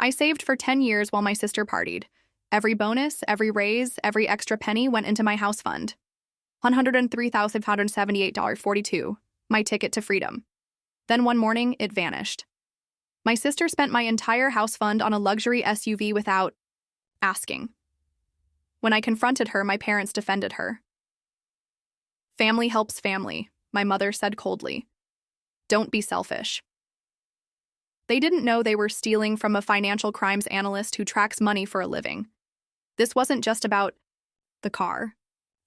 I saved for 10 years while my sister partied. Every bonus, every raise, every extra penny went into my house fund. $103,578.42, my ticket to freedom. Then one morning, it vanished. My sister spent my entire house fund on a luxury SUV without asking. When I confronted her, my parents defended her. Family helps family, my mother said coldly. Don't be selfish. They didn't know they were stealing from a financial crimes analyst who tracks money for a living. This wasn't just about the car.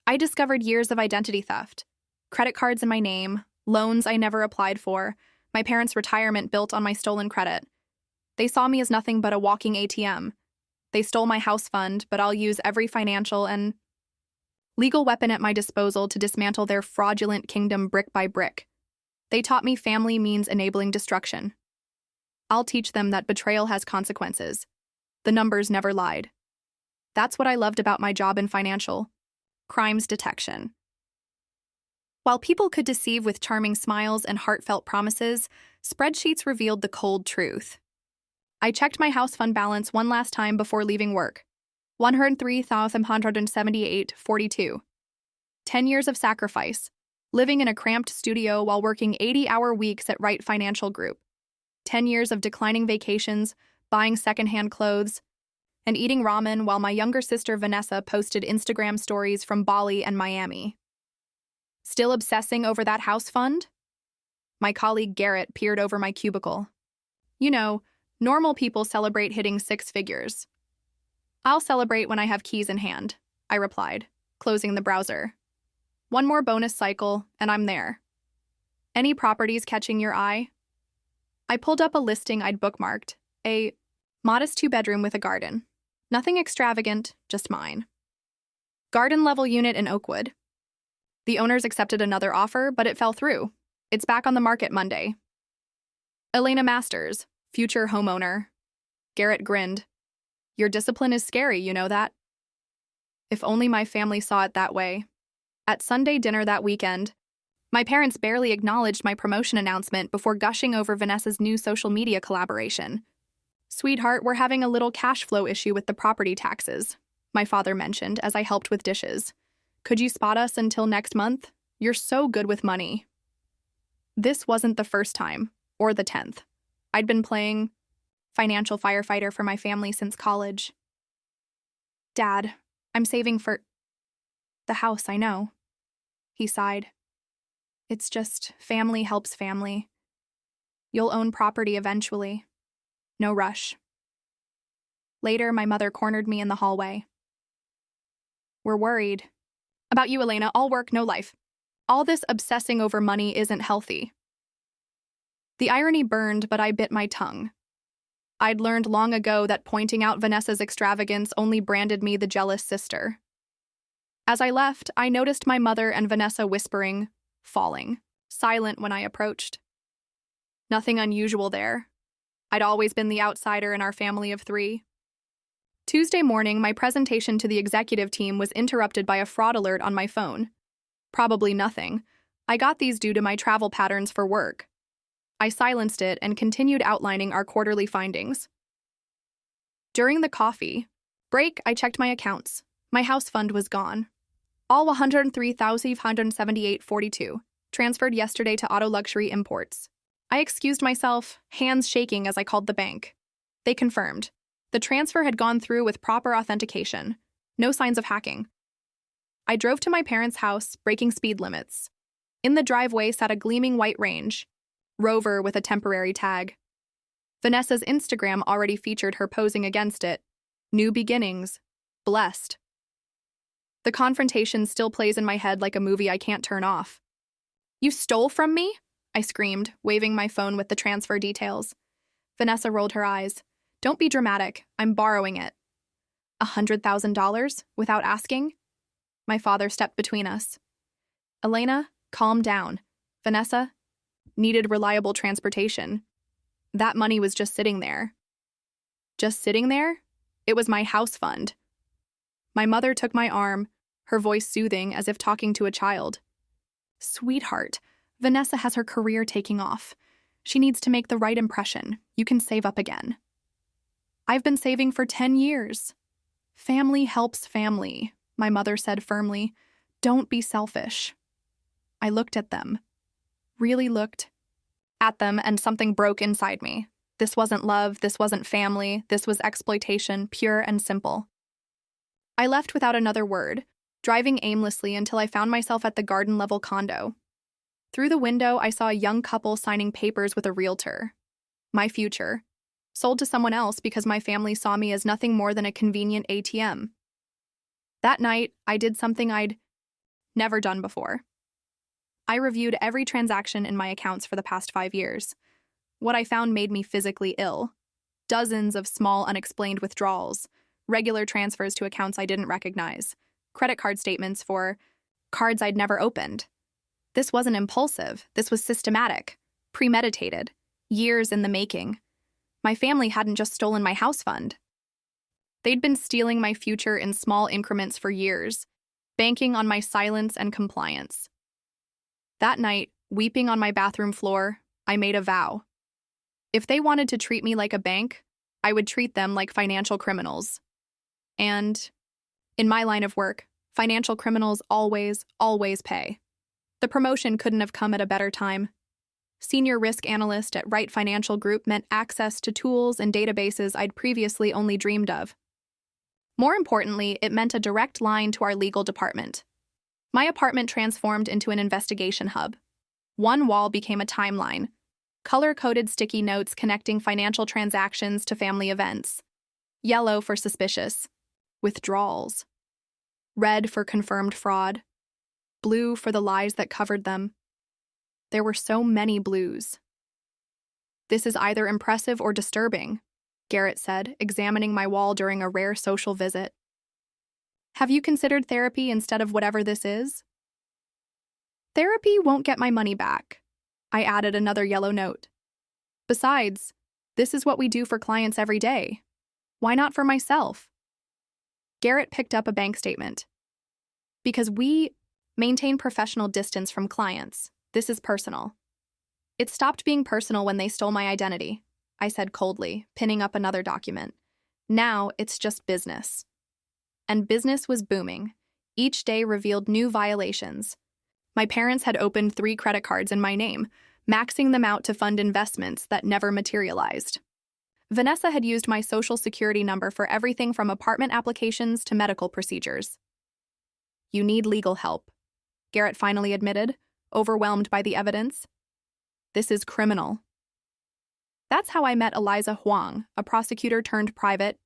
I discovered years of identity theft. Credit cards in my name, loans I never applied for, my parents' retirement built on my stolen credit. They saw me as nothing but a walking ATM. They stole my house fund, but I'll use every financial and legal weapon at my disposal to dismantle their fraudulent kingdom brick by brick. They taught me family means enabling destruction. I'll teach them that betrayal has consequences. The numbers never lied. That's what I loved about my job in financial crimes detection. While people could deceive with charming smiles and heartfelt promises, spreadsheets revealed the cold truth. I checked my house fund balance one last time before leaving work. $103,178.42. 10 years of sacrifice, living in a cramped studio while working 80-hour weeks at Wright Financial Group. 10 years of declining vacations, buying secondhand clothes, and eating ramen while my younger sister Vanessa posted Instagram stories from Bali and Miami. Still obsessing over that house fund? My colleague Garrett peered over my cubicle. You know, normal people celebrate hitting 6 figures. I'll celebrate when I have keys in hand, I replied, closing the browser. One more bonus cycle, and I'm there. Any properties catching your eye? I pulled up a listing I'd bookmarked, a modest 2-bedroom with a garden. Nothing extravagant, just mine. Garden-level unit in Oakwood. The owners accepted another offer, but it fell through. It's back on the market Monday. Elena Masters, future homeowner. Garrett grinned. Your discipline is scary, you know that? If only my family saw it that way. At Sunday dinner that weekend, my parents barely acknowledged my promotion announcement before gushing over Vanessa's new social media collaboration. Sweetheart, we're having a little cash flow issue with the property taxes, my father mentioned as I helped with dishes. Could you spot us until next month? You're so good with money. This wasn't the first time, or the 10th. I'd been playing financial firefighter for my family since college. Dad, I'm saving for the house, I know. He sighed. It's just family helps family. You'll own property eventually. No rush. Later, my mother cornered me in the hallway. We're worried. About you, Elena, all work, no life. All this obsessing over money isn't healthy. The irony burned, but I bit my tongue. I'd learned long ago that pointing out Vanessa's extravagance only branded me the jealous sister. As I left, I noticed my mother and Vanessa whispering, falling, silent when I approached. Nothing unusual there. I'd always been the outsider in our family of 3. Tuesday morning, my presentation to the executive team was interrupted by a fraud alert on my phone. Probably nothing. I got these due to my travel patterns for work. I silenced it and continued outlining our quarterly findings. During the coffee break, I checked my accounts. My house fund was gone. All $103,578.42, transferred yesterday to Auto Luxury Imports. I excused myself, hands shaking as I called the bank. They confirmed. The transfer had gone through with proper authentication. No signs of hacking. I drove to my parents' house, breaking speed limits. In the driveway sat a gleaming white Range Rover with a temporary tag. Vanessa's Instagram already featured her posing against it. New beginnings. Blessed. The confrontation still plays in my head like a movie I can't turn off. You stole from me? I screamed, waving my phone with the transfer details. Vanessa rolled her eyes. Don't be dramatic. I'm borrowing it. $100,000? Without asking? My father stepped between us. Elena, calm down. Vanessa needed reliable transportation. That money was just sitting there. Just sitting there? It was my house fund. My mother took my arm, her voice soothing as if talking to a child. Sweetheart, Vanessa has her career taking off. She needs to make the right impression. You can save up again. I've been saving for 10 years. Family helps family, my mother said firmly. Don't be selfish. I looked at them, really looked at them, and something broke inside me. This wasn't love, this wasn't family, this was exploitation, pure and simple. I left without another word, driving aimlessly until I found myself at the garden-level condo. Through the window, I saw a young couple signing papers with a realtor. My future, sold to someone else because my family saw me as nothing more than a convenient ATM. That night, I did something I'd never done before. I reviewed every transaction in my accounts for the past 5 years. What I found made me physically ill. Dozens of small, unexplained withdrawals, regular transfers to accounts I didn't recognize, credit card statements for cards I'd never opened. This wasn't impulsive. This was systematic, premeditated, years in the making. My family hadn't just stolen my house fund. They'd been stealing my future in small increments for years, banking on my silence and compliance. That night, weeping on my bathroom floor, I made a vow. If they wanted to treat me like a bank, I would treat them like financial criminals. And, in my line of work, financial criminals always pay. The promotion couldn't have come at a better time. Senior risk analyst at Wright Financial Group meant access to tools and databases I'd previously only dreamed of. More importantly, it meant a direct line to our legal department. My apartment transformed into an investigation hub. One wall became a timeline, color-coded sticky notes connecting financial transactions to family events. Yellow for suspicious, withdrawals. Red for confirmed fraud. Blue for the lies that covered them. There were so many blues. This is either impressive or disturbing, Garrett said, examining my wall during a rare social visit. Have you considered therapy instead of whatever this is? Therapy won't get my money back. I added another yellow note. Besides, this is what we do for clients every day. Why not for myself? Garrett picked up a bank statement. Because we maintain professional distance from clients. This is personal. It stopped being personal when they stole my identity, I said coldly, pinning up another document. Now it's just business. And business was booming. Each day revealed new violations. My parents had opened 3 credit cards in my name, maxing them out to fund investments that never materialized. Vanessa had used my social security number for everything from apartment applications to medical procedures. You need legal help, Garrett finally admitted, overwhelmed by the evidence. This is criminal. That's how I met Eliza Huang, a prosecutor turned private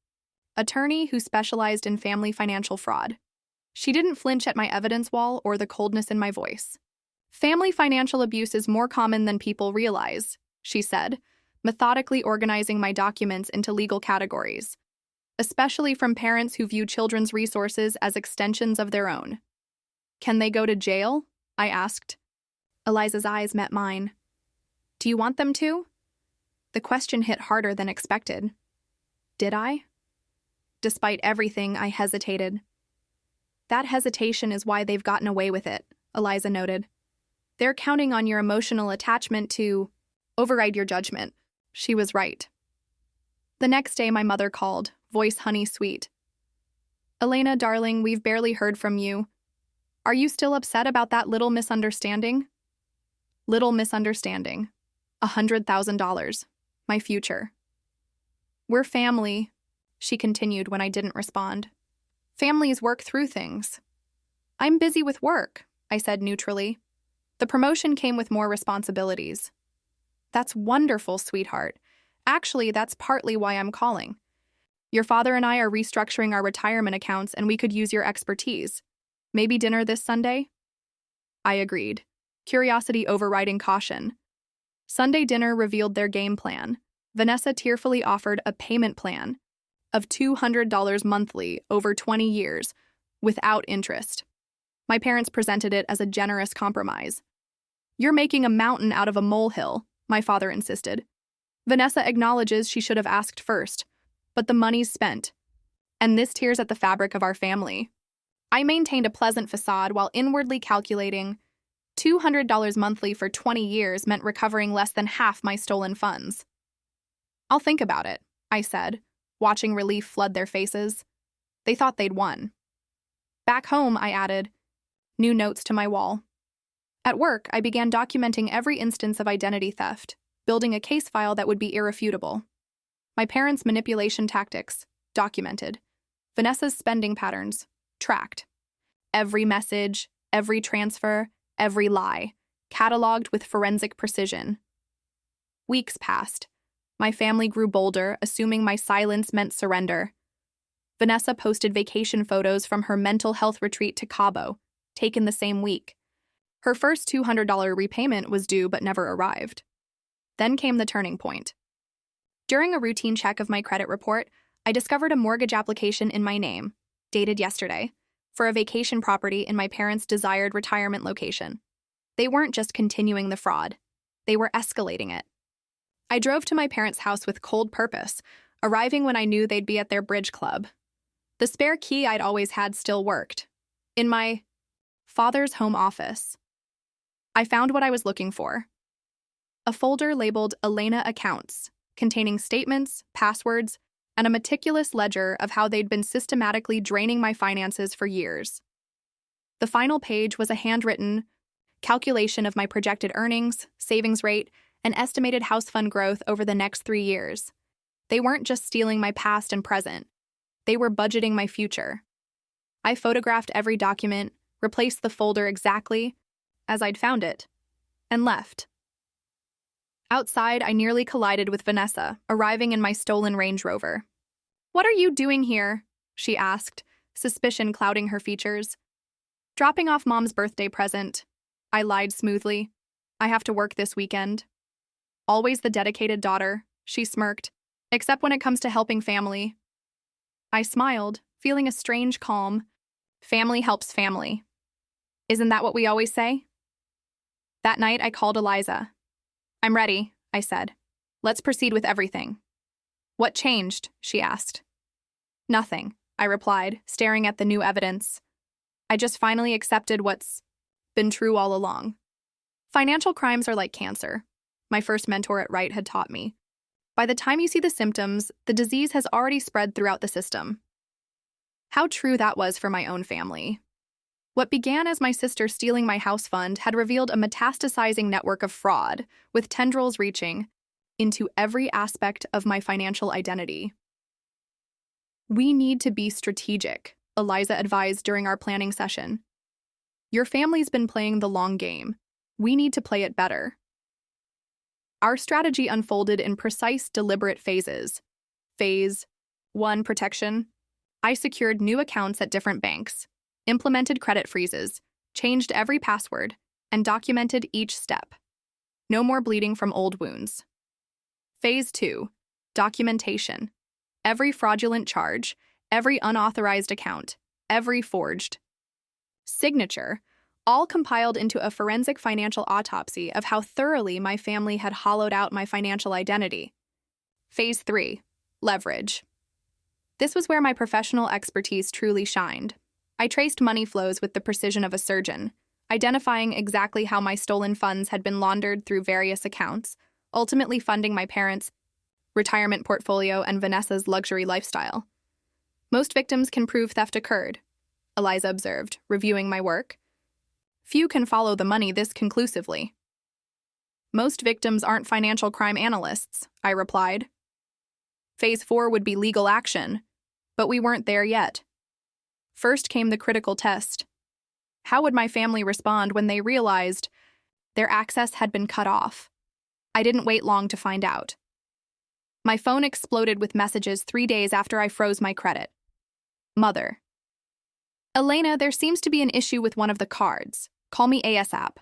attorney who specialized in family financial fraud. She didn't flinch at my evidence wall or the coldness in my voice. Family financial abuse is more common than people realize, she said, methodically organizing my documents into legal categories, especially from parents who view children's resources as extensions of their own. Can they go to jail? I asked. Eliza's eyes met mine. Do you want them to? The question hit harder than expected. Did I? Despite everything, I hesitated. That hesitation is why they've gotten away with it, Eliza noted. They're counting on your emotional attachment to override your judgment. She was right. The next day, my mother called, voice honey sweet. Elena, darling, we've barely heard from you. Are you still upset about that little misunderstanding? Little misunderstanding. $100,000. My future. We're family, she continued when I didn't respond. Families work through things. I'm busy with work, I said neutrally. The promotion came with more responsibilities. That's wonderful, sweetheart. Actually, that's partly why I'm calling. Your father and I are restructuring our retirement accounts and we could use your expertise. Maybe dinner this Sunday? I agreed, curiosity overriding caution. Sunday dinner revealed their game plan. Vanessa tearfully offered a payment plan of $200 monthly over 20 years, without interest. My parents presented it as a generous compromise. You're making a mountain out of a molehill, my father insisted. Vanessa acknowledges she should have asked first, but the money's spent. And this tears at the fabric of our family. I maintained a pleasant facade while inwardly calculating $200 monthly for 20 years meant recovering less than half my stolen funds. I'll think about it, I said, watching relief flood their faces. They thought they'd won. Back home, I added new notes to my wall. At work, I began documenting every instance of identity theft, building a case file that would be irrefutable. My parents' manipulation tactics, documented. Vanessa's spending patterns, tracked. Every message, every transfer, every lie, cataloged with forensic precision. Weeks passed. My family grew bolder, assuming my silence meant surrender. Vanessa posted vacation photos from her mental health retreat to Cabo, taken the same week. Her first $200 repayment was due but never arrived. Then came the turning point. During a routine check of my credit report, I discovered a mortgage application in my name, dated yesterday, for a vacation property in my parents' desired retirement location. They weren't just continuing the fraud, they were escalating it. I drove to my parents' house with cold purpose, arriving when I knew they'd be at their bridge club. The spare key I'd always had still worked. In my father's home office, I found what I was looking for. A folder labeled Elena Accounts, containing statements, passwords, and a meticulous ledger of how they'd been systematically draining my finances for years. The final page was a handwritten calculation of my projected earnings, savings rate, and estimated house fund growth over the next 3 years. They weren't just stealing my past and present. They were budgeting my future. I photographed every document, replaced the folder exactly as I'd found it, and left. Outside, I nearly collided with Vanessa, arriving in my stolen Range Rover. "What are you doing here?" she asked, suspicion clouding her features. "Dropping off Mom's birthday present." I lied smoothly. "I have to work this weekend." "Always the dedicated daughter," she smirked, "except when it comes to helping family." I smiled, feeling a strange calm. Family helps family. Isn't that what we always say? That night, I called Eliza. "I'm ready," I said. "Let's proceed with everything." "What changed?" she asked. "Nothing," I replied, staring at the new evidence. "I just finally accepted what's been true all along. Financial crimes are like cancer," my first mentor at Wright had taught me. By the time you see the symptoms, the disease has already spread throughout the system. How true that was for my own family. What began as my sister stealing my house fund had revealed a metastasizing network of fraud, with tendrils reaching into every aspect of my financial identity. "We need to be strategic," Eliza advised during our planning session. "Your family's been playing the long game. We need to play it better." Our strategy unfolded in precise, deliberate phases. Phase 1, protection. I secured new accounts at different banks, implemented credit freezes, changed every password, and documented each step. No more bleeding from old wounds. Phase 2, documentation. Every fraudulent charge, every unauthorized account, every forged signature, all compiled into a forensic financial autopsy of how thoroughly my family had hollowed out my financial identity. Phase 3, leverage. This was where my professional expertise truly shined. I traced money flows with the precision of a surgeon, identifying exactly how my stolen funds had been laundered through various accounts, ultimately funding my parents' retirement portfolio and Vanessa's luxury lifestyle. "Most victims can prove theft occurred," Eliza observed, reviewing my work. "Few can follow the money this conclusively." "Most victims aren't financial crime analysts," I replied. Phase 4 would be legal action, but we weren't there yet. First came the critical test. How would my family respond when they realized their access had been cut off? I didn't wait long to find out. My phone exploded with messages 3 days after I froze my credit. Mother. "Elena, there seems to be an issue with one of the cards. Call me ASAP.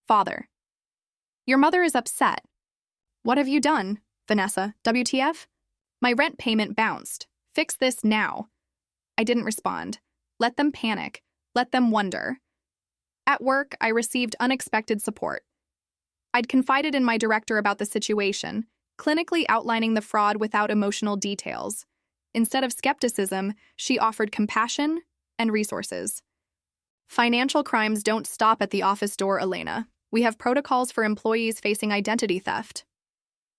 Father. Your mother is upset. What have you done, Vanessa? WTF? My rent payment bounced. Fix this now. I didn't respond. Let them panic. Let them wonder. At work, I received unexpected support. I'd confided in my director about the situation, clinically outlining the fraud without emotional details. Instead of skepticism, she offered compassion and resources. Financial crimes don't stop at the office door, Elena. We have protocols for employees facing identity theft.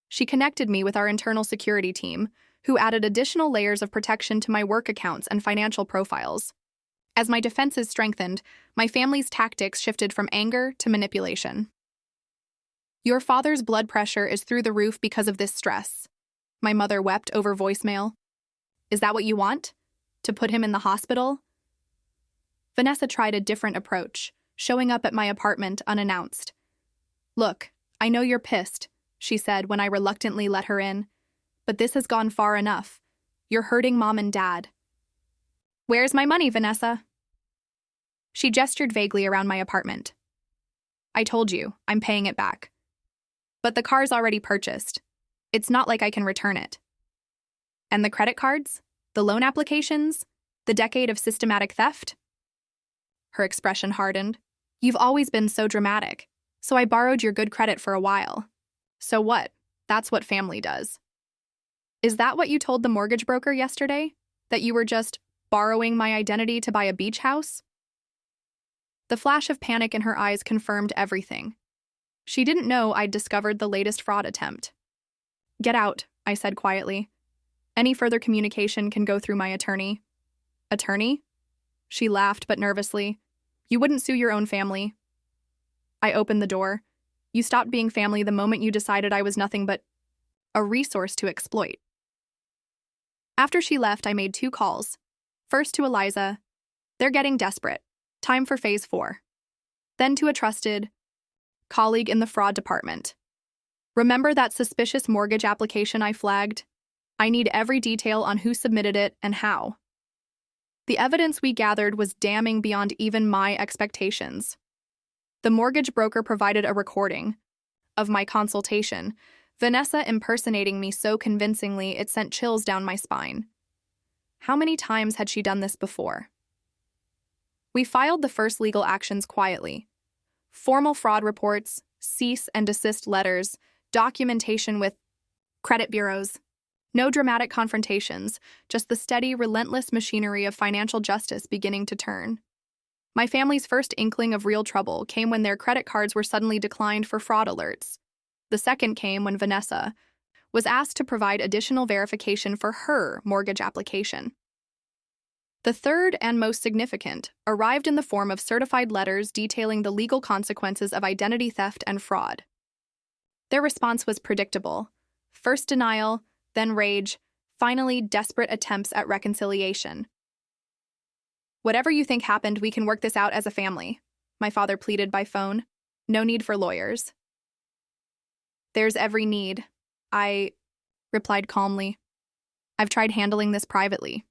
She connected me with our internal security team, who added additional layers of protection to my work accounts and financial profiles. As my defenses strengthened, my family's tactics shifted from anger to manipulation. "Your father's blood pressure is through the roof because of this stress," my mother wept over voicemail. "Is that what you want? To put him in the hospital?" Vanessa tried a different approach, showing up at my apartment unannounced. "Look, I know you're pissed," she said when I reluctantly let her in, "but this has gone far enough. You're hurting Mom and Dad." "Where's my money, Vanessa?" She gestured vaguely around my apartment. "I told you, I'm paying it back. But the car's already purchased. It's not like I can return it." "And the credit cards? The loan applications? The decade of systematic theft?" Her expression hardened. "You've always been so dramatic, so I borrowed your good credit for a while." "So what? That's what family does." "Is that what you told the mortgage broker yesterday? That you were just borrowing my identity to buy a beach house?" The flash of panic in her eyes confirmed everything. She didn't know I'd discovered the latest fraud attempt. "Get out," I said quietly. "Any further communication can go through my attorney." "Attorney?" She laughed, but nervously. "You wouldn't sue your own family." I opened the door. "You stopped being family the moment you decided I was nothing but a resource to exploit." After she left, I made 2 calls. First to Eliza. "They're getting desperate. Time for phase 4. Then to a trusted colleague in the fraud department. "Remember that suspicious mortgage application I flagged? I need every detail on who submitted it and how." The evidence we gathered was damning beyond even my expectations. The mortgage broker provided a recording of my consultation, Vanessa impersonating me so convincingly it sent chills down my spine. How many times had she done this before? We filed the first legal actions quietly. Formal fraud reports, cease and desist letters, documentation with credit bureaus. No dramatic confrontations, just the steady, relentless machinery of financial justice beginning to turn. My family's first inkling of real trouble came when their credit cards were suddenly declined for fraud alerts. The second came when Vanessa was asked to provide additional verification for her mortgage application. The third and most significant arrived in the form of certified letters detailing the legal consequences of identity theft and fraud. Their response was predictable. First denial, then rage, finally desperate attempts at reconciliation. "Whatever you think happened, we can work this out as a family," my father pleaded by phone. "No need for lawyers." "There's every need," I replied calmly. "I've tried handling this privately.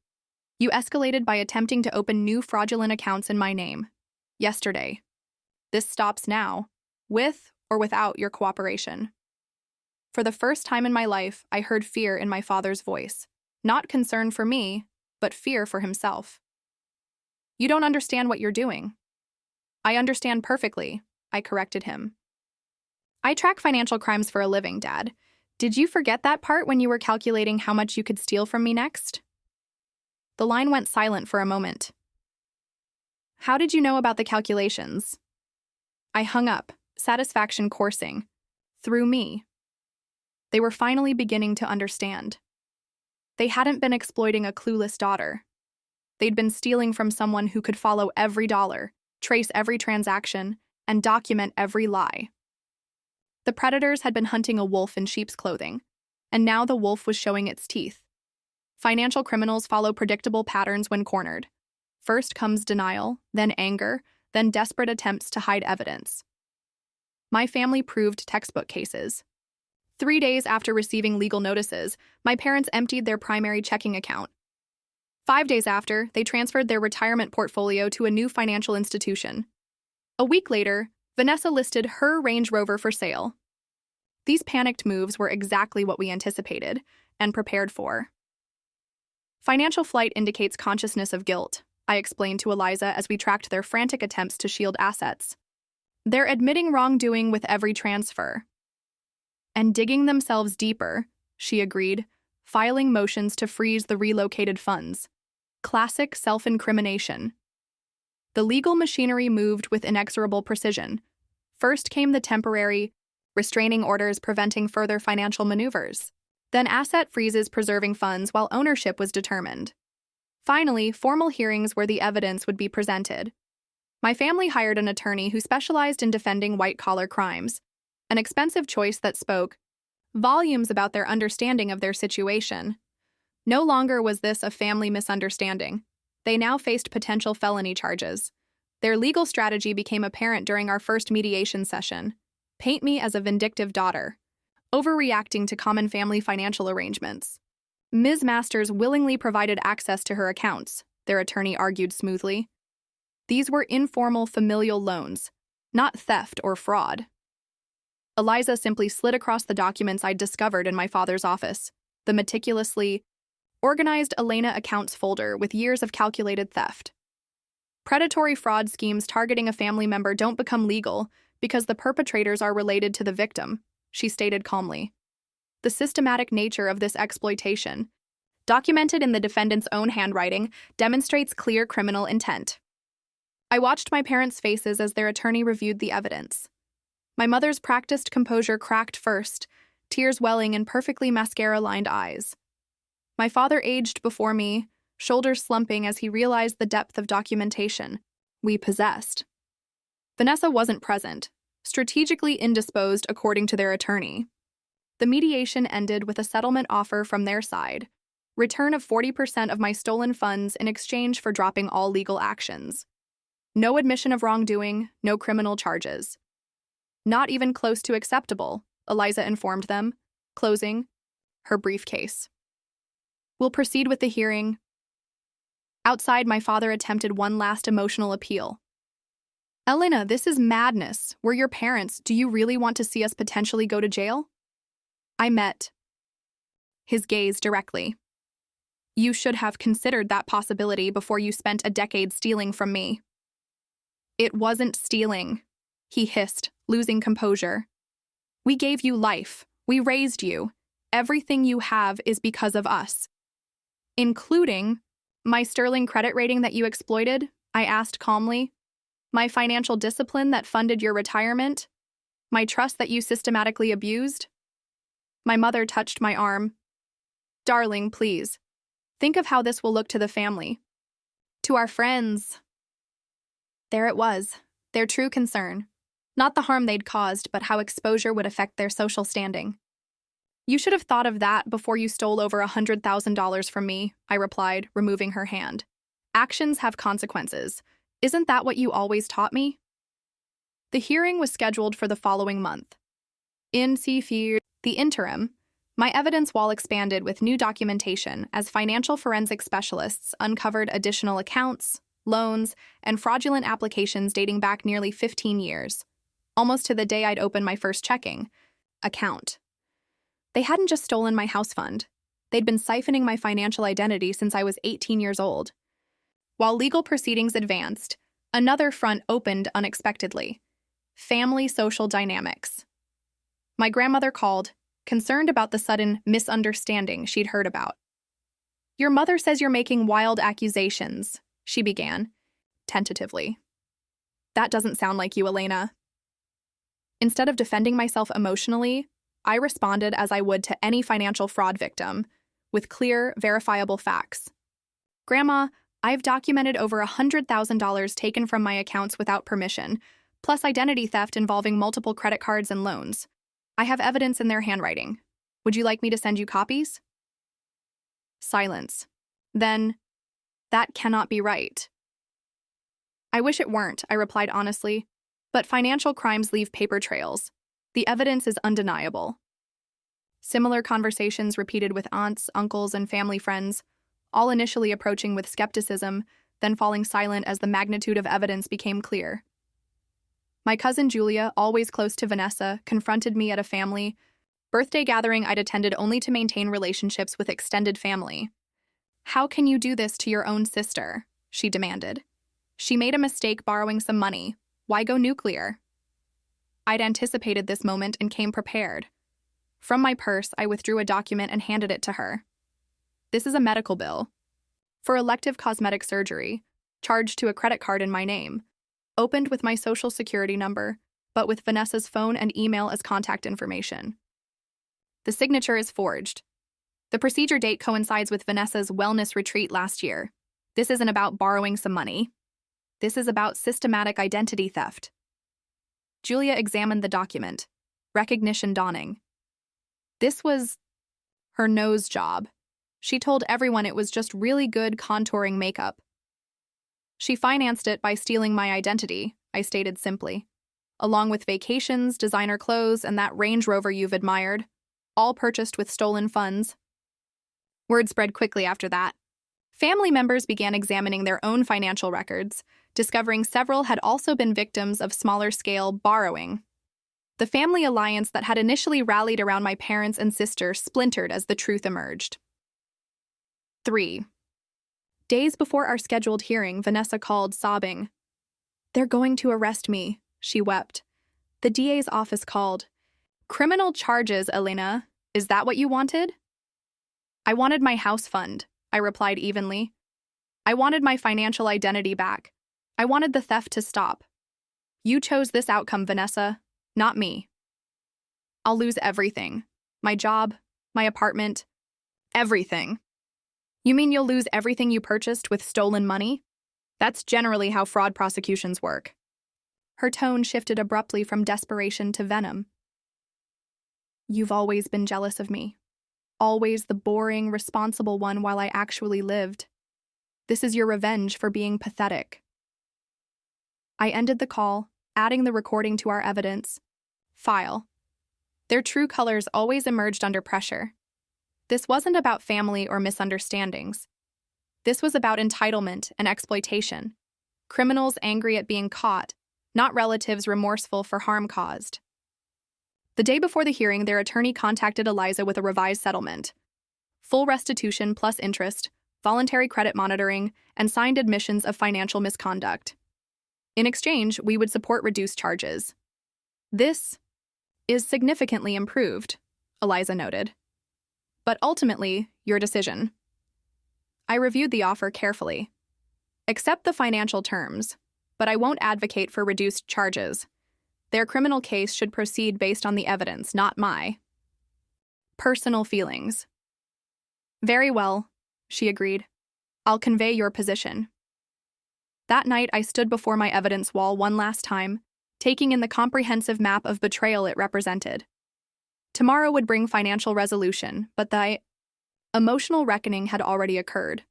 You escalated by attempting to open new fraudulent accounts in my name. Yesterday. This stops now, with or without your cooperation." For the first time in my life, I heard fear in my father's voice. Not concern for me, but fear for himself. "You don't understand what you're doing." "I understand perfectly," I corrected him. "I track financial crimes for a living, Dad. Did you forget that part when you were calculating how much you could steal from me next?" The line went silent for a moment. "How did you know about the calculations?" I hung up, satisfaction coursing. Through me. They were finally beginning to understand. They hadn't been exploiting a clueless daughter. They'd been stealing from someone who could follow every dollar, trace every transaction, and document every lie. The predators had been hunting a wolf in sheep's clothing, and now the wolf was showing its teeth. Financial criminals follow predictable patterns when cornered. First comes denial, then anger, then desperate attempts to hide evidence. My family proved textbook cases. 3 days after receiving legal notices, my parents emptied their primary checking account. 5 days after, they transferred their retirement portfolio to a new financial institution. A week later, Vanessa listed her Range Rover for sale. These panicked moves were exactly what we anticipated and prepared for. Financial flight indicates consciousness of guilt, I explained to Eliza as we tracked their frantic attempts to shield assets. They're admitting wrongdoing with every transfer. And digging themselves deeper, she agreed, filing motions to freeze the relocated funds. Classic self-incrimination. The legal machinery moved with inexorable precision. First came the temporary restraining orders preventing further financial maneuvers. Then asset freezes preserving funds while ownership was determined. Finally, formal hearings where the evidence would be presented. My family hired an attorney who specialized in defending white-collar crimes, an expensive choice that spoke volumes about their understanding of their situation. No longer was this a family misunderstanding. They now faced potential felony charges. Their legal strategy became apparent during our first mediation session. Paint me as a vindictive daughter, overreacting to common family financial arrangements. Ms. Masters willingly provided access to her accounts, their attorney argued smoothly. These were informal familial loans, not theft or fraud. Eliza simply slid across the documents I'd discovered in my father's office, the meticulously organized Elena accounts folder with years of calculated theft. Predatory fraud schemes targeting a family member don't become legal because the perpetrators are related to the victim, she stated calmly. The systematic nature of this exploitation, documented in the defendant's own handwriting, demonstrates clear criminal intent. I watched my parents' faces as their attorney reviewed the evidence. My mother's practiced composure cracked first, tears welling in perfectly mascara-lined eyes. My father aged before me, shoulders slumping as he realized the depth of documentation we possessed. Vanessa wasn't present, strategically indisposed according to their attorney. The mediation ended with a settlement offer from their side, return of 40% of my stolen funds in exchange for dropping all legal actions. No admission of wrongdoing, no criminal charges. Not even close to acceptable, Eliza informed them, closing her briefcase. We'll proceed with the hearing. Outside, my father attempted one last emotional appeal. Elena, this is madness. We're your parents. Do you really want to see us potentially go to jail? I met his gaze directly. You should have considered that possibility before you spent a decade stealing from me. It wasn't stealing, he hissed, losing composure. We gave you life. We raised you. Everything you have is because of us. Including my sterling credit rating that you exploited, I asked calmly. My financial discipline that funded your retirement. My trust that you systematically abused. My mother touched my arm. Darling, please. Think of how this will look to the family. To our friends. There it was, their true concern. Not the harm they'd caused, but how exposure would affect their social standing. You should have thought of that before you stole over $100,000 from me, I replied, removing her hand. Actions have consequences. Isn't that what you always taught me? The hearing was scheduled for the following month. In the interim, my evidence wall expanded with new documentation as financial forensic specialists uncovered additional accounts, loans, and fraudulent applications dating back nearly 15 years, almost to the day I'd opened my first checking account. They hadn't just stolen my house fund. They'd been siphoning my financial identity since I was 18 years old. While legal proceedings advanced, another front opened unexpectedly. Family social dynamics. My grandmother called, concerned about the sudden misunderstanding she'd heard about. Your mother says you're making wild accusations, she began, tentatively. That doesn't sound like you, Elena. Instead of defending myself emotionally, I responded as I would to any financial fraud victim, with clear, verifiable facts. Grandma, I've documented over $100,000 taken from my accounts without permission, plus identity theft involving multiple credit cards and loans. I have evidence in their handwriting. Would you like me to send you copies? Silence. Then, that cannot be right. I wish it weren't, I replied honestly, but financial crimes leave paper trails. The evidence is undeniable. Similar conversations repeated with aunts, uncles, and family friends, all initially approaching with skepticism, then falling silent as the magnitude of evidence became clear. My cousin Julia, always close to Vanessa, confronted me at a family birthday gathering I'd attended only to maintain relationships with extended family. How can you do this to your own sister? She demanded. She made a mistake borrowing some money. Why go nuclear? I'd anticipated this moment and came prepared. From my purse, I withdrew a document and handed it to her. This is a medical bill. For elective cosmetic surgery, charged to a credit card in my name, opened with my social security number, but with Vanessa's phone and email as contact information. The signature is forged. The procedure date coincides with Vanessa's wellness retreat last year. This isn't about borrowing some money. This is about systematic identity theft. Julia examined the document, recognition dawning. This was her nose job. She told everyone it was just really good contouring makeup. She financed it by stealing my identity, I stated simply, along with vacations, designer clothes, and that Range Rover you've admired, all purchased with stolen funds. Word spread quickly after that. Family members began examining their own financial records, discovering several had also been victims of smaller-scale borrowing. The family alliance that had initially rallied around my parents and sister splintered as the truth emerged. 3. Days before our scheduled hearing, Vanessa called, sobbing. "They're going to arrest me," she wept. The DA's office called. "Criminal charges, Elena. Is that what you wanted?" "I wanted my house fund," I replied evenly. "I wanted my financial identity back. I wanted the theft to stop. You chose this outcome, Vanessa, not me. I'll lose everything. My job, my apartment, everything." "You mean you'll lose everything you purchased with stolen money? That's generally how fraud prosecutions work." Her tone shifted abruptly from desperation to venom. "You've always been jealous of me. Always the boring, responsible one while I actually lived. This is your revenge for being pathetic." I ended the call, adding the recording to our evidence file. Their true colors always emerged under pressure. This wasn't about family or misunderstandings. This was about entitlement and exploitation. Criminals angry at being caught, not relatives remorseful for harm caused. The day before the hearing, their attorney contacted Eliza with a revised settlement. Full restitution plus interest, voluntary credit monitoring, and signed admissions of financial misconduct. In exchange, we would support reduced charges. "This is significantly improved," Eliza noted. "But ultimately, your decision." I reviewed the offer carefully. "Accept the financial terms, but I won't advocate for reduced charges. Their criminal case should proceed based on the evidence, not my personal feelings." "Very well," she agreed. "I'll convey your position." That night, I stood before my evidence wall one last time, taking in the comprehensive map of betrayal it represented. Tomorrow would bring financial resolution, but the emotional reckoning had already occurred.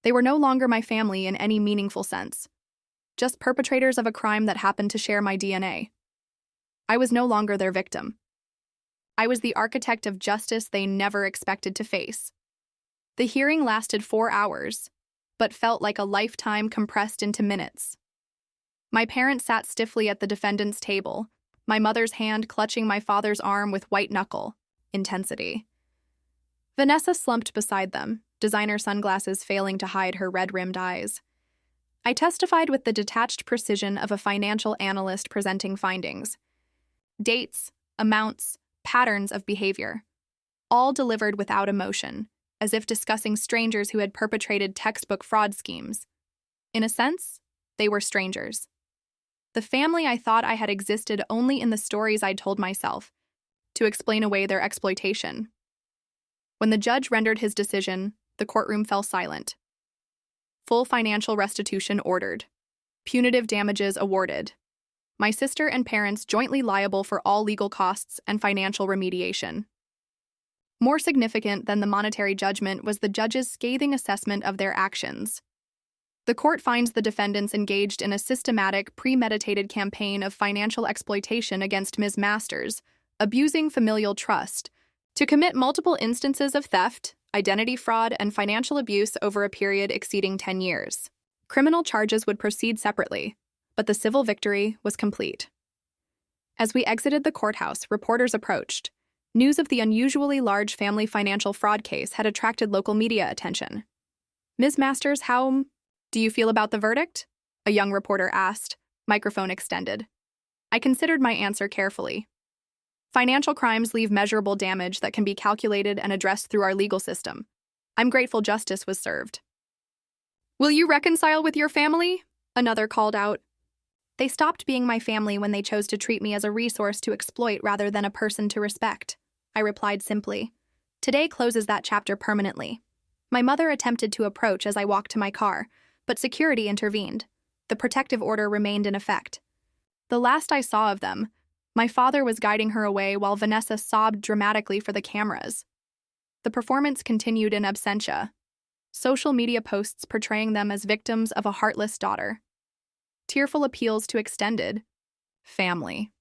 They were no longer my family in any meaningful sense, just perpetrators of a crime that happened to share my DNA. I was no longer their victim. I was the architect of justice they never expected to face. The hearing lasted 4 hours, but felt like a lifetime compressed into minutes. My parents sat stiffly at the defendant's table, my mother's hand clutching my father's arm with white knuckle intensity. Vanessa slumped beside them, designer sunglasses failing to hide her red-rimmed eyes. I testified with the detached precision of a financial analyst presenting findings. Dates, amounts, patterns of behavior, all delivered without emotion, as if discussing strangers who had perpetrated textbook fraud schemes. In a sense, they were strangers. The family I thought I had existed only in the stories I'd told myself, to explain away their exploitation. When the judge rendered his decision, the courtroom fell silent. Full financial restitution ordered. Punitive damages awarded. My sister and parents jointly liable for all legal costs and financial remediation. More significant than the monetary judgment was the judge's scathing assessment of their actions. The court finds the defendants engaged in a systematic, premeditated campaign of financial exploitation against Ms. Masters, abusing familial trust, to commit multiple instances of theft, identity fraud, and financial abuse over a period exceeding 10 years. Criminal charges would proceed separately, but the civil victory was complete. As we exited the courthouse, reporters approached. News of the unusually large family financial fraud case had attracted local media attention. "Ms. Masters, how do you feel about the verdict?" a young reporter asked, microphone extended. I considered my answer carefully. Financial crimes leave measurable damage that can be calculated and addressed through our legal system. I'm grateful justice was served. "Will you reconcile with your family?" another called out. "They stopped being my family when they chose to treat me as a resource to exploit rather than a person to respect," I replied simply. Today closes that chapter permanently. My mother attempted to approach as I walked to my car, but security intervened. The protective order remained in effect. The last I saw of them, my father was guiding her away while Vanessa sobbed dramatically for the cameras. The performance continued in absentia, social media posts portraying them as victims of a heartless daughter. Tearful appeals to extended family.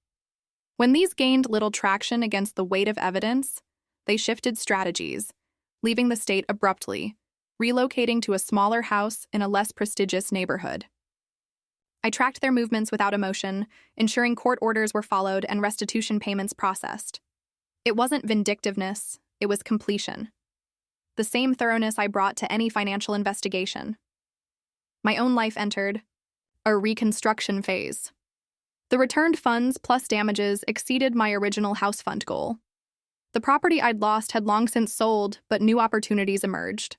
When these gained little traction against the weight of evidence, they shifted strategies, leaving the state abruptly, relocating to a smaller house in a less prestigious neighborhood. I tracked their movements without emotion, ensuring court orders were followed and restitution payments processed. It wasn't vindictiveness, it was completion. The same thoroughness I brought to any financial investigation. My own life entered a reconstruction phase. The returned funds plus damages exceeded my original house fund goal. The property I'd lost had long since sold, but new opportunities emerged.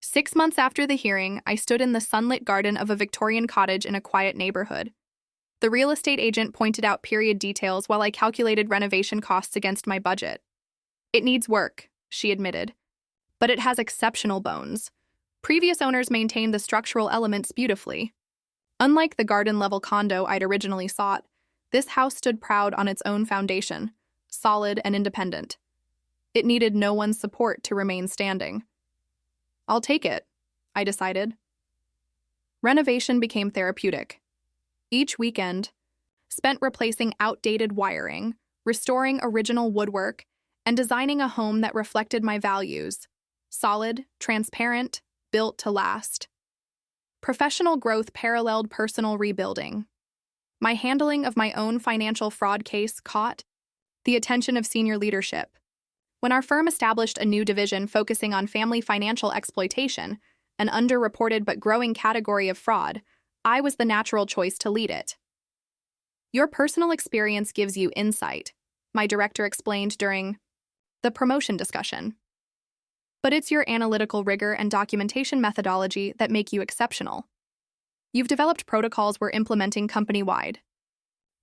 6 months after the hearing, I stood in the sunlit garden of a Victorian cottage in a quiet neighborhood. The real estate agent pointed out period details while I calculated renovation costs against my budget. "It needs work," she admitted, "but it has exceptional bones. Previous owners maintained the structural elements beautifully." Unlike the garden-level condo I'd originally sought, this house stood proud on its own foundation, solid and independent. It needed no one's support to remain standing. "I'll take it," I decided. Renovation became therapeutic. Each weekend, spent replacing outdated wiring, restoring original woodwork, and designing a home that reflected my values: solid, transparent, built to last. Professional growth paralleled personal rebuilding. My handling of my own financial fraud case caught the attention of senior leadership. When our firm established a new division focusing on family financial exploitation, an underreported but growing category of fraud, I was the natural choice to lead it. "Your personal experience gives you insight," my director explained during the promotion discussion. "But it's your analytical rigor and documentation methodology that make you exceptional. You've developed protocols we're implementing company-wide."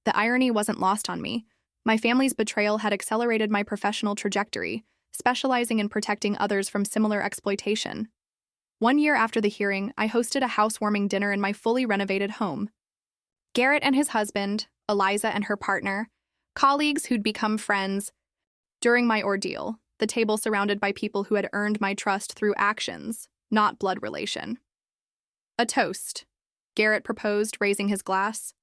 The irony wasn't lost on me. My family's betrayal had accelerated my professional trajectory, specializing in protecting others from similar exploitation. 1 year after the hearing, I hosted a housewarming dinner in my fully renovated home. Garrett and his husband, Eliza and her partner, colleagues who'd become friends. During my ordeal, the table surrounded by people who had earned my trust through actions, not blood relation. "A toast," Garrett proposed, raising his glass.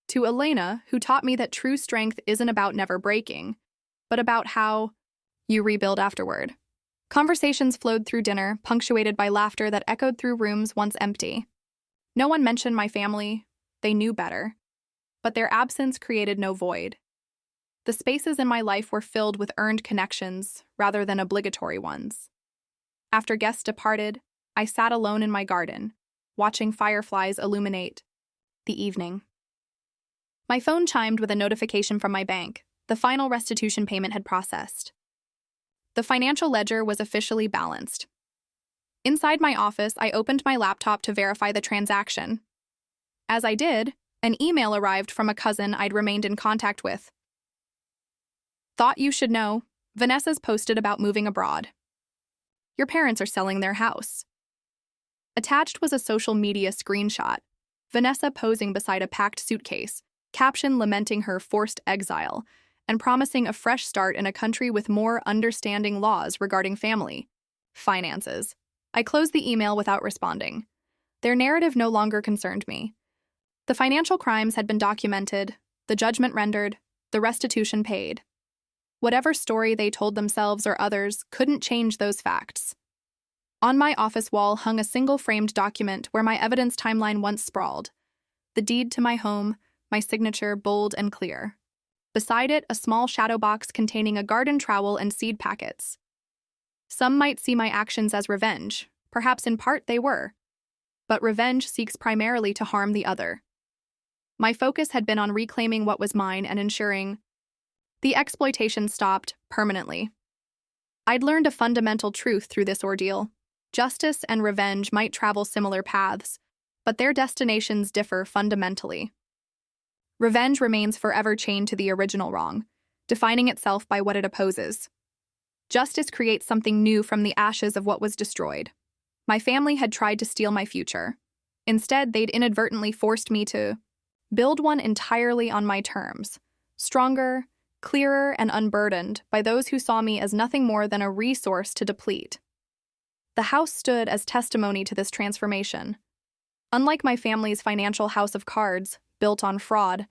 "To Elena, who taught me that true strength isn't about never breaking, but about how you rebuild afterward." Conversations flowed through dinner, punctuated by laughter that echoed through rooms once empty. No one mentioned my family. They knew better. But their absence created no void. The spaces in my life were filled with earned connections rather than obligatory ones. After guests departed, I sat alone in my garden, watching fireflies illuminate the evening. My phone chimed with a notification from my bank. The final restitution payment had processed. The financial ledger was officially balanced. Inside my office, I opened my laptop to verify the transaction. As I did, an email arrived from a cousin I'd remained in contact with. "Thought you should know. Vanessa's posted about moving abroad. Your parents are selling their house." Attached was a social media screenshot. Vanessa posing beside a packed suitcase, caption lamenting her forced exile, and promising a fresh start in a country with more understanding laws regarding family finances. I closed the email without responding. Their narrative no longer concerned me. The financial crimes had been documented, the judgment rendered, the restitution paid. Whatever story they told themselves or others couldn't change those facts. On my office wall hung a single framed document where my evidence timeline once sprawled. The deed to my home, my signature bold and clear. Beside it, a small shadow box containing a garden trowel and seed packets. Some might see my actions as revenge. Perhaps in part they were. But revenge seeks primarily to harm the other. My focus had been on reclaiming what was mine and ensuring the exploitation stopped permanently. I'd learned a fundamental truth through this ordeal. Justice and revenge might travel similar paths, but their destinations differ fundamentally. Revenge remains forever chained to the original wrong, defining itself by what it opposes. Justice creates something new from the ashes of what was destroyed. My family had tried to steal my future. Instead, they'd inadvertently forced me to build one entirely on my terms, stronger, clearer, and unburdened by those who saw me as nothing more than a resource to deplete. The house stood as testimony to this transformation. Unlike my family's financial house of cards, built on fraud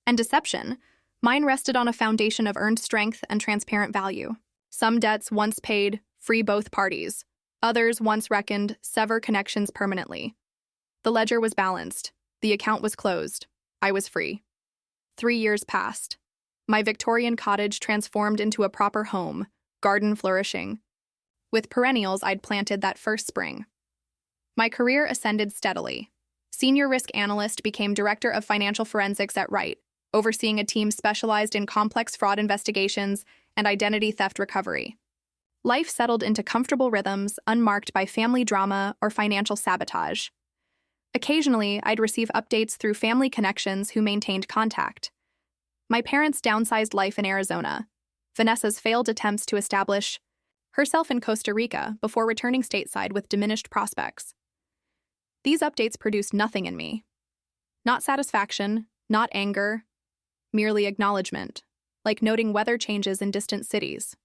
and deception, mine rested on a foundation of earned strength and transparent value. Some debts once paid free both parties. Others once reckoned sever connections permanently. The ledger was balanced. The account was closed. I was free. 3 years passed. My Victorian cottage transformed into a proper home, garden flourishing, with perennials I'd planted that first spring. My career ascended steadily. Senior risk analyst became director of financial forensics at Wright, overseeing a team specialized in complex fraud investigations and identity theft recovery. Life settled into comfortable rhythms, unmarked by family drama or financial sabotage. Occasionally, I'd receive updates through family connections who maintained contact. My parents' downsized life in Arizona, Vanessa's failed attempts to establish herself in Costa Rica before returning stateside with diminished prospects. These updates produced nothing in me. Not satisfaction, not anger, merely acknowledgement, like noting weather changes in distant cities.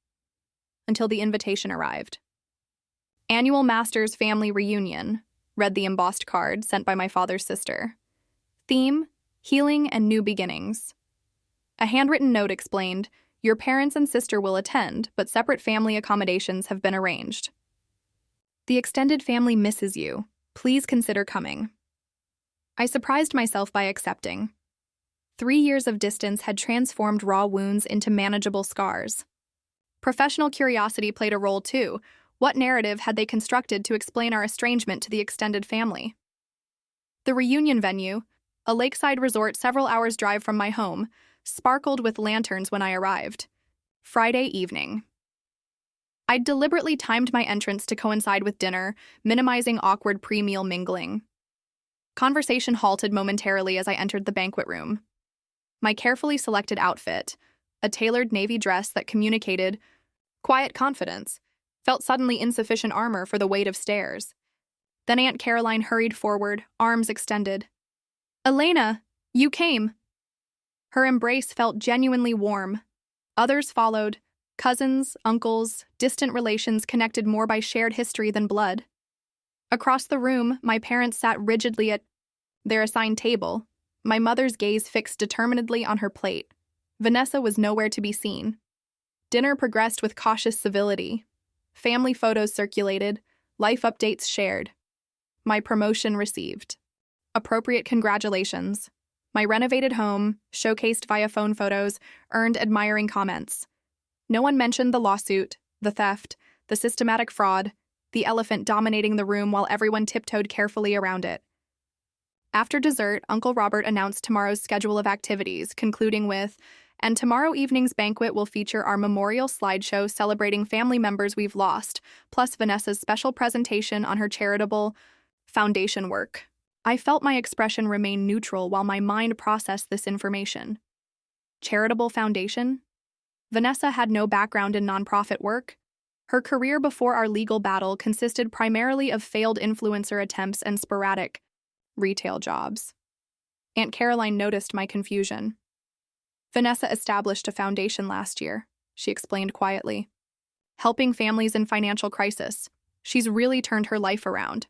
Until the invitation arrived. Annual Masters Family Reunion, read the embossed card sent by my father's sister. Theme, healing and new beginnings. A handwritten note explained, your parents and sister will attend, but separate family accommodations have been arranged. The extended family misses you. Please consider coming. I surprised myself by accepting. 3 years of distance had transformed raw wounds into manageable scars. Professional curiosity played a role too. What narrative had they constructed to explain our estrangement to the extended family? The reunion venue, a lakeside resort several hours' drive from my home, sparkled with lanterns when I arrived. Friday evening. I'd deliberately timed my entrance to coincide with dinner, minimizing awkward pre-meal mingling. Conversation halted momentarily as I entered the banquet room. My carefully selected outfit, a tailored navy dress that communicated quiet confidence, felt suddenly insufficient armor for the weight of stairs. Then Aunt Caroline hurried forward, arms extended. "Elena, you came." Her embrace felt genuinely warm. Others followed, cousins, uncles, distant relations connected more by shared history than blood. Across the room, my parents sat rigidly at their assigned table, my mother's gaze fixed determinedly on her plate. Vanessa was nowhere to be seen. Dinner progressed with cautious civility. Family photos circulated, life updates shared. My promotion received. Appropriate congratulations. My renovated home, showcased via phone photos, earned admiring comments. No one mentioned the lawsuit, the theft, the systematic fraud, the elephant dominating the room while everyone tiptoed carefully around it. After dessert, Uncle Robert announced tomorrow's schedule of activities, concluding with, and tomorrow evening's banquet will feature our memorial slideshow celebrating family members we've lost, plus Vanessa's special presentation on her charitable foundation work. I felt my expression remain neutral while my mind processed this information. Charitable foundation? Vanessa had no background in nonprofit work. Her career before our legal battle consisted primarily of failed influencer attempts and sporadic retail jobs. Aunt Caroline noticed my confusion. Vanessa established a foundation last year, she explained quietly. Helping families in financial crisis. She's really turned her life around.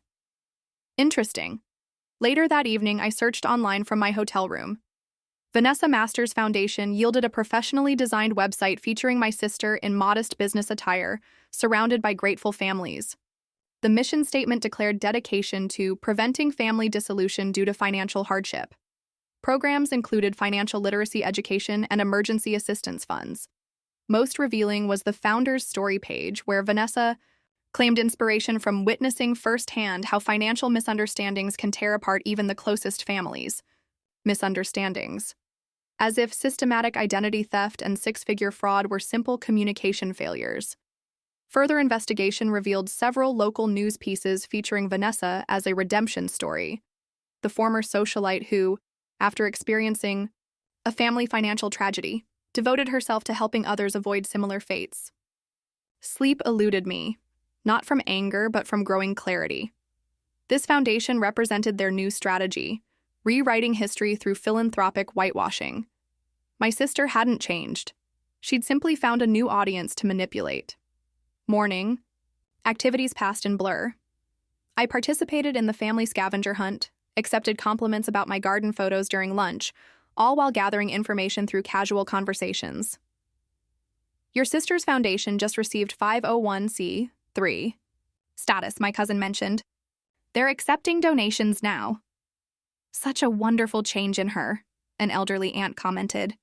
Interesting. Later that evening, I searched online from my hotel room. Vanessa Masters Foundation yielded a professionally designed website featuring my sister in modest business attire, surrounded by grateful families. The mission statement declared dedication to preventing family dissolution due to financial hardship. Programs included financial literacy education and emergency assistance funds. Most revealing was the founder's story page, where Vanessa claimed inspiration from witnessing firsthand how financial misunderstandings can tear apart even the closest families. Misunderstandings. As if systematic identity theft and six-figure fraud were simple communication failures. Further investigation revealed several local news pieces featuring Vanessa as a redemption story, the former socialite who, after experiencing a family financial tragedy, devoted herself to helping others avoid similar fates. Sleep eluded me, not from anger but from growing clarity. This foundation represented their new strategy, rewriting history through philanthropic whitewashing. My sister hadn't changed. She'd simply found a new audience to manipulate. Morning. Activities passed in blur. I participated in the family scavenger hunt, accepted compliments about my garden photos during lunch, all while gathering information through casual conversations. Your sister's foundation just received 501c3 status, my cousin mentioned. They're accepting donations now. Such a wonderful change in her, an elderly aunt commented.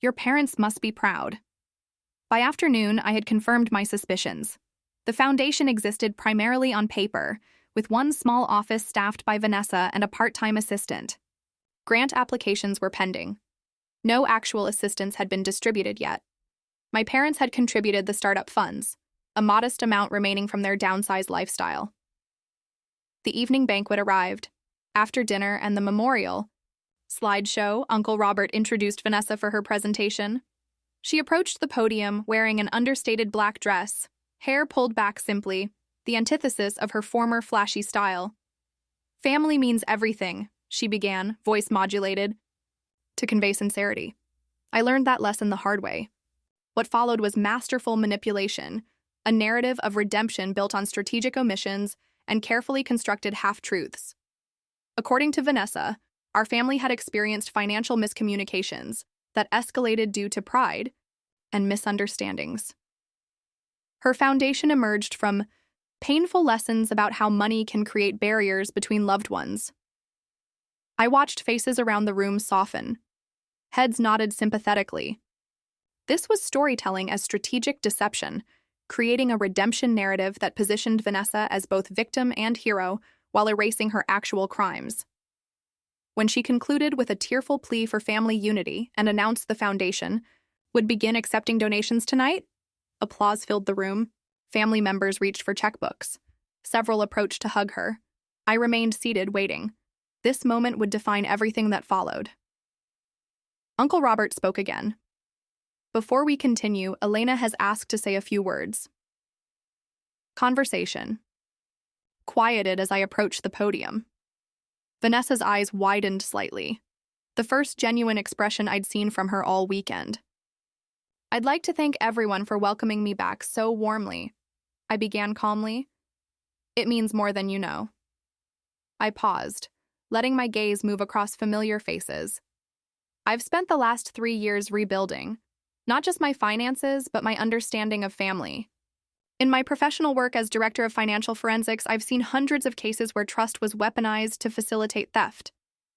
Your parents must be proud. By afternoon, I had confirmed my suspicions. The foundation existed primarily on paper, with one small office staffed by Vanessa and a part-time assistant. Grant applications were pending. No actual assistance had been distributed yet. My parents had contributed the startup funds, a modest amount remaining from their downsized lifestyle. The evening banquet arrived. After dinner and the memorial slideshow, Uncle Robert introduced Vanessa for her presentation. She approached the podium wearing an understated black dress, hair pulled back simply, the antithesis of her former flashy style. Family means everything, she began, voice modulated, to convey sincerity. I learned that lesson the hard way. What followed was masterful manipulation, a narrative of redemption built on strategic omissions and carefully constructed half-truths. According to Vanessa, our family had experienced financial miscommunications that escalated due to pride and misunderstandings. Her foundation emerged from painful lessons about how money can create barriers between loved ones. I watched faces around the room soften. Heads nodded sympathetically. This was storytelling as strategic deception, creating a redemption narrative that positioned Vanessa as both victim and hero while erasing her actual crimes. When she concluded with a tearful plea for family unity and announced the foundation would begin accepting donations tonight, applause filled the room. Family members reached for checkbooks. Several approached to hug her. I remained seated, waiting. This moment would define everything that followed. Uncle Robert spoke again. Before we continue, Elena has asked to say a few words. Conversation quieted as I approached the podium. Vanessa's eyes widened slightly, the first genuine expression I'd seen from her all weekend. I'd like to thank everyone for welcoming me back so warmly, I began calmly. It means more than you know. I paused, letting my gaze move across familiar faces. I've spent the last 3 years rebuilding, not just my finances, but my understanding of family. In my professional work as director of financial forensics, I've seen hundreds of cases where trust was weaponized to facilitate theft.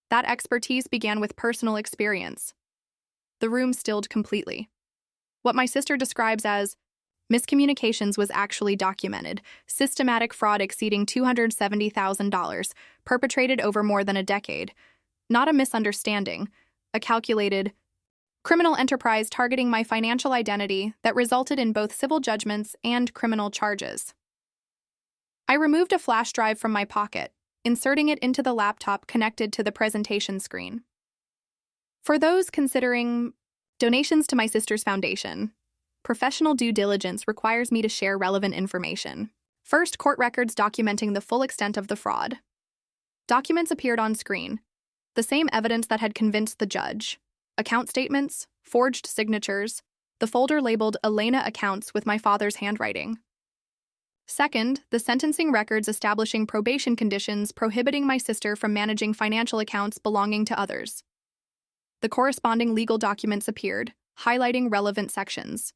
That expertise began with personal experience. The room stilled completely. What my sister describes as miscommunications was actually documented, systematic fraud exceeding $270,000, perpetrated over more than a decade. Not a misunderstanding, a calculated criminal enterprise targeting my financial identity that resulted in both civil judgments and criminal charges. I removed a flash drive from my pocket, inserting it into the laptop connected to the presentation screen. For those considering donations to my sister's foundation, professional due diligence requires me to share relevant information. First, court records documenting the full extent of the fraud. Documents appeared on screen, the same evidence that had convinced the judge. Account statements, forged signatures, the folder labeled Elena Accounts with my father's handwriting. Second, the sentencing records establishing probation conditions prohibiting my sister from managing financial accounts belonging to others. The corresponding legal documents appeared, highlighting relevant sections.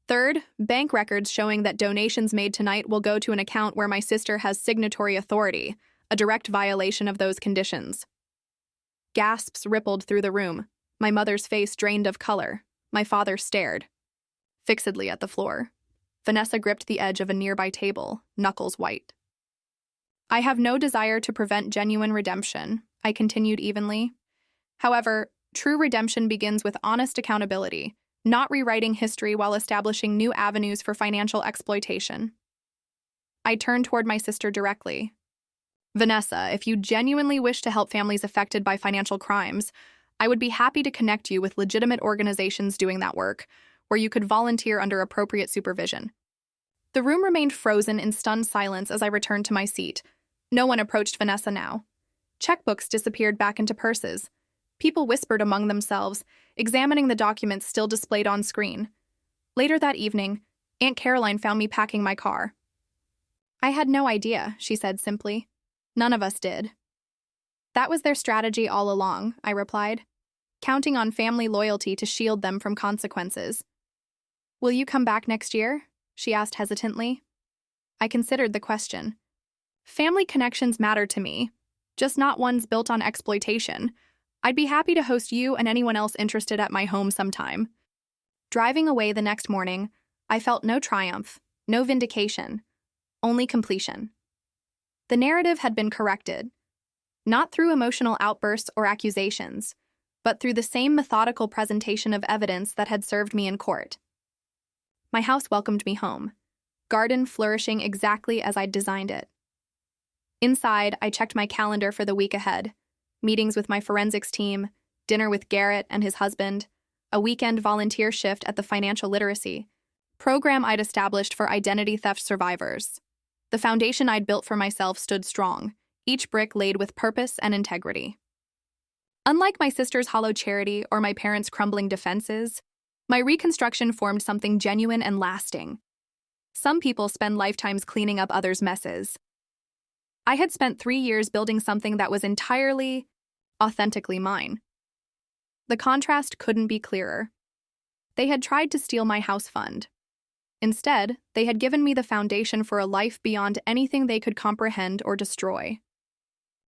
Third, bank records showing that donations made tonight will go to an account where my sister has signatory authority, a direct violation of those conditions. Gasps rippled through the room. My mother's face drained of color. My father stared fixedly at the floor. Vanessa gripped the edge of a nearby table, knuckles white. I have no desire to prevent genuine redemption, I continued evenly. However, true redemption begins with honest accountability, not rewriting history while establishing new avenues for financial exploitation. I turned toward my sister directly. Vanessa, if you genuinely wish to help families affected by financial crimes, I would be happy to connect you with legitimate organizations doing that work, where you could volunteer under appropriate supervision. The room remained frozen in stunned silence as I returned to my seat. No one approached Vanessa now. Checkbooks disappeared back into purses. People whispered among themselves, examining the documents still displayed on screen. Later that evening, Aunt Caroline found me packing my car. "I had no idea," she said simply. "None of us did." "That was their strategy all along," I replied, counting on family loyalty to shield them from consequences. "Will you come back next year?" she asked hesitantly. I considered the question. Family connections matter to me, just not ones built on exploitation. I'd be happy to host you and anyone else interested at my home sometime. Driving away the next morning, I felt no triumph, no vindication, only completion. The narrative had been corrected, not through emotional outbursts or accusations, but through the same methodical presentation of evidence that had served me in court. My house welcomed me home, garden flourishing exactly as I'd designed it. Inside, I checked my calendar for the week ahead. Meetings with my forensics team, dinner with Garrett and his husband, a weekend volunteer shift at the financial literacy program I'd established for identity theft survivors. The foundation I'd built for myself stood strong, each brick laid with purpose and integrity. Unlike my sister's hollow charity or my parents' crumbling defenses, my reconstruction formed something genuine and lasting. Some people spend lifetimes cleaning up others' messes. I had spent 3 years building something that was entirely, authentically mine. The contrast couldn't be clearer. They had tried to steal my house fund. Instead, they had given me the foundation for a life beyond anything they could comprehend or destroy.